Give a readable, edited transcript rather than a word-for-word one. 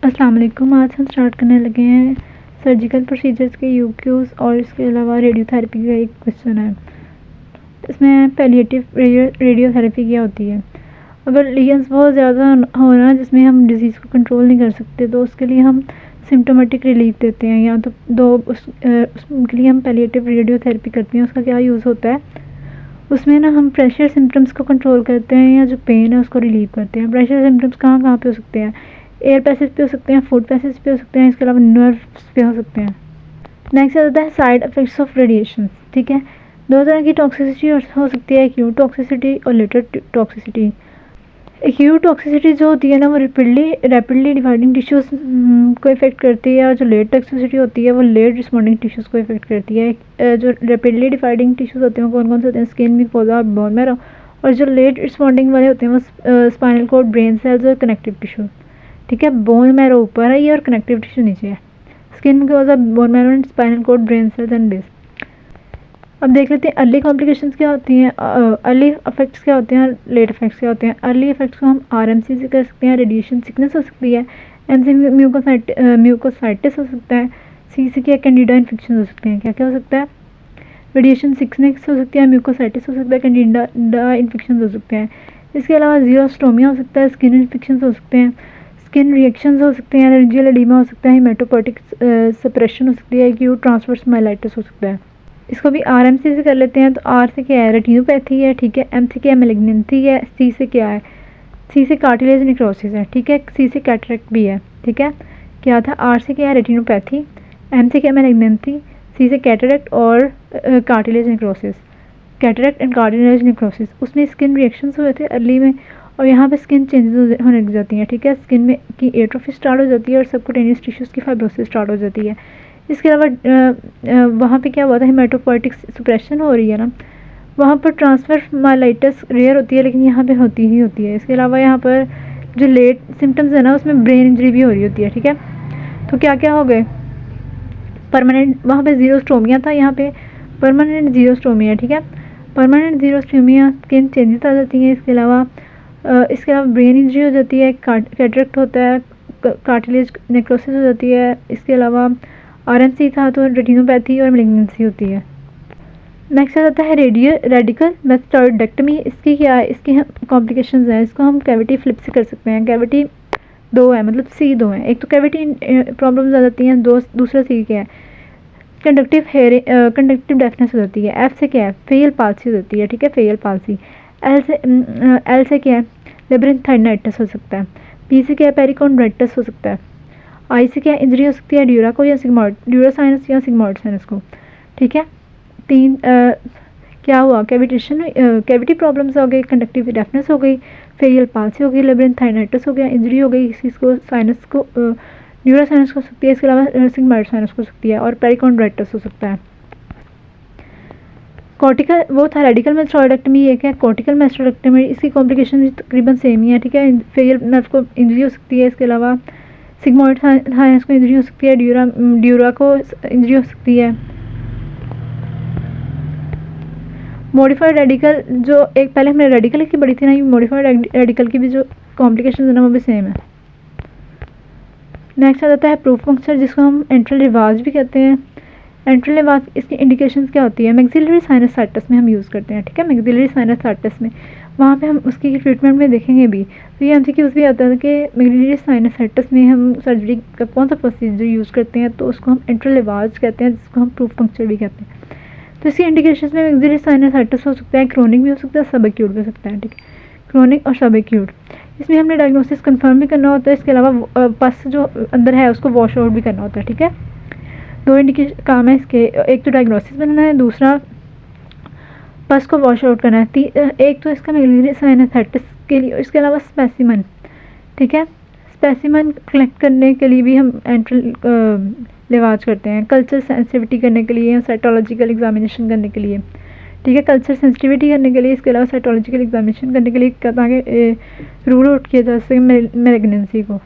अस्सलाम वालेकुम। आज हम स्टार्ट करने लगे हैं सर्जिकल प्रोसीजर्स के यूक्यूज़ और इसके अलावा रेडियोथेरेपी का एक क्वेश्चन है। इसमें पैलिएटिव रेडियोथेरेपी क्या होती है। अगर लीजन्स बहुत ज़्यादा हो ना जिसमें हम डिजीज़ को कंट्रोल नहीं कर सकते तो उसके लिए हम सिम्टोमेटिक रिलीफ देते हैं या तो उसके लिए हम पैलिएटिव रेडियोथेरेपी करते हैं। उसका क्या यूज़ होता है, उसमें ना हम प्रेशर सिम्टम्स को कंट्रोल करते हैं या जो पेन है उसको रिलीव करते हैं। प्रेशर सिम्टम्स कहाँ कहाँ पे हो सकते हैं, एयर पैसेज पे हो सकते हैं, फूड पैसेज पे हो सकते हैं, इसके अलावा नर्व्स पे हो सकते हैं। नेक्स्ट आता है साइड इफ़ेक्ट्स ऑफ रेडिएशन। ठीक है, दो तरह की टॉक्सिसिटी हो सकती है, एक्यूट टॉक्सिसिटी और लेटर टॉक्सिसिटी। एक्यूट टॉक्सिसिटी जो होती है ना वो रैपिडली डिवाइडिंग टिश्यूज़ को इफेक्ट करती है, और जो लेट टॉक्सिसिटी होती है वो लेट रिस्पॉन्डिंग टिश्यूज़ को इफेक्ट करती है। जो रैपिडली डिवाइडिंग टिश्यूज़ होते हैं कौन कौन से होते हैं, स्किन, म्यूकोसा और बोन मैरो, और जो लेट रिस्पॉन्डिंग वाले होते हैं वो स्पाइनल कॉर्ड, ब्रेन सेल्स और कनेक्टिव टिश्यू। ठीक है, बोन मैरो ऊपर है ये और कनेक्टिव टिश्यू नीचे है। Skin mucosa, bone marrow and spinal cord, brain cells and base. अब देख लेते हैं अर्ली कॉम्प्लिकेशंस क्या होती हैं, अर्ली इफेक्ट्स क्या होते हैं, लेट इफेक्ट्स क्या होते हैं। अर्ली इफेक्ट्स को हम आरएमसी से कर सकते हैं, रेडिएशन सिकनेस हो सकती है, एम से म्यूकोसाइटिस हो सकता है, सी से क्या कैंडिडा इन्फेक्शन हो सकते हैं। क्या क्या हो सकता है, रेडिएशन सिकनेस हो सकती है, म्यूकोसाइटिस हो सकता है, कैंडिडा इन्फेक्शन हो सकते हैं। इसके अलावा ज़ीरोस्टोमिया हो सकता है, स्किन इन्फेक्शन हो सकते हैं, स्किन रिएक्शंस हो सकते हैं, एलर्जियल एडिमा हो सकता है, हेमेटोपोटिक सप्रेशन हो सकती है, एक्यूट ट्रांसवर्स माइलाइटिस हो सकता है। इसको भी आरएमसी से कर लेते हैं। तो आर से क्या है, रेटिनोपैथी है। ठीक है, एम से क्या है, मैलिग्नेंसी है। सी से क्या है, सी से कार्टिलेज नेक्रोसिस है। ठीक है, सी से कैटरेक्ट भी है। ठीक है, क्या था, आर से क्या है, रेटिनोपैथी, एम से क्या है, मैलिग्नेंसी, सी से कैटरेक्ट और cartilage necrosis, cataract and cartilage necrosis. उसमें स्किन रिएक्शंस हुए थे अर्ली में, और यहाँ पे स्किन चेंजेस होने लग जाती हैं। ठीक है, स्किन में की एट्रोफी स्टार्ट हो जाती है और सबक्यूटेनियस टिश्यूज़ की फाइब्रोसिस स्टार्ट हो जाती है। इसके अलावा वहाँ पे क्या हुआ था, हेमेटोपोटिक सप्रेशन हो रही है ना, वहाँ पर ट्रांसफर माइलाइटिस रेयर होती है लेकिन यहाँ पे होती ही होती है। इसके अलावा यहाँ पर जो लेट सिम्टम्स है ना उसमें ब्रेन इंजरी भी हो रही होती है। ठीक है, तो क्या क्या हो गए, परमानेंट, वहाँ पे ज़ीरोस्टोमिया था, यहाँ पे परमानेंट ज़ीरोस्टोमिया। ठीक है, परमानेंट ज़ीरोस्टोमिया, स्किन चेंजेस आ जाती हैं। इसके अलावा ब्रेन इंजरी हो जाती है, कैटरेक्ट होता है, कार्टिलेज नेक्रोसिस हो जाती है। इसके अलावा आरएमसी था तो रेटिनोपैथी और मैलिग्नेंसी होती है। नेक्स्ट आ जाता है रेडिकल मैस्टोइडेक्टमी। इसकी क्या है, इसकी कॉम्प्लिकेशंस हैं। इसको हम कैविटी फ्लिप से कर सकते हैं। कैविटी दो है, मतलब सी दो हैं, एक तो कैविटी प्रॉब्लम्स आ जाती हैं, दूसरा सी क्या है, कंडक्टिव डेफनेस हो जाती है। एफ से क्या है, फेयल पाल्सी हो जाती है। ठीक है, फेयल पाल्सी। एल से क्या है, लेब्रिंथाइनाइटिस हो सकता है। पी से क्या है, पेरिकॉन्ड्राइटिस हो सकता है। आई से क्या इंजरी हो सकती है, ड्यूरा को या सिग्मॉइड, ड्यूरा साइनस या सिग्मॉइड साइनस को। ठीक है, तीन क्या हुआ, कैविटी प्रॉब्लम्स हो गई, कंडक्टिव डेफनेस हो गई, फेरियल पाल्सी हो गई, लेब्रिंथाइनाइटिस हो गया, इंजरी हो गई किसी को, साइनस को, ड्यूरा साइनस हो सकती है। इसके अलावा सिग्मॉइड साइनस हो सकती है और पेरिकॉन्ड्राइटिस हो सकता है। कॉर्टिकल वो था रेडिकल मैस्टोइडेक्टमी, एक है कॉर्टिकल मैस्टोइडेक्टमी। इसकी कॉम्प्लिकेशन तकरीबन सेम ही है। ठीक है, फेरियल नर्व को इंजरी हो सकती है। इसके अलावा सिग्मॉइड साइनस को इंजरी हो सकती है, ड्यूरा को इंजरी हो सकती है। मॉडिफाइड रेडिकल, जो एक पहले हमने रेडिकल की पढ़ी थी ना, मॉडिफाइड रेडिकल की भी जो कॉम्प्लिकेशन है ना वो भी सेम है। नेक्स्ट आ जाता है प्रूफ पंक्चर, जिसको हम एंट्रल रिवाज भी कहते हैं। एंट्रल रिवाज, इसकी इंडिकेशंस क्या होती है, मैक्सिलरी साइनसाइटिस में हम यूज़ करते हैं। ठीक है, मैक्सिलरी साइनसाइटिस में वहाँ पे हम उसकी ट्रीटमेंट में देखेंगे भी। तो ये एमसीक्यूज़ भी आता है कि मैक्सिलरी साइनसाइटिस में हम सर्जरी का कौन सा प्रोसीजर यूज़ करते हैं, तो उसको हम एंट्रल रिवाज कहते हैं, जिसको हम प्रूफ पंक्चर भी कहते हैं। तो इसकी इंडिकेशंस में मैक्सिलरी साइनसाइटिस हो सकता है, क्रोनिक भी हो सकता है, सब एक्यूट भी हो सकता है। ठीक है, क्रोनिक और सब एक्यूट। इसमें हमने डायग्नोसिस कंफर्म भी करना होता है। इसके अलावा पस जो अंदर है उसको वॉश आउट भी करना होता है। ठीक है, दो इंडिकेशन काम है इसके, एक तो डायग्नोसिस बनाना है, दूसरा पस को वॉश आउट करना है। एक तो इसका मैक्सिलरी साइनसाइटिस के लिए, इसके अलावा स्पेसिमन। ठीक है, स्पेसिमन कलेक्ट करने के लिए भी हम एंट्रल लिवाज करते हैं, कल्चर सेंसिटिविटी करने के लिए, साइटोलॉजिकल एग्जामिनेशन करने के लिए। ठीक है, कल्चर सेंसिटिविटी करने के लिए, इसके अलावा साइटोलॉजिकल एग्जामिनेशन करने के लिए ताकि रूल आउट किया जा सके मैलिग्नेंसी को।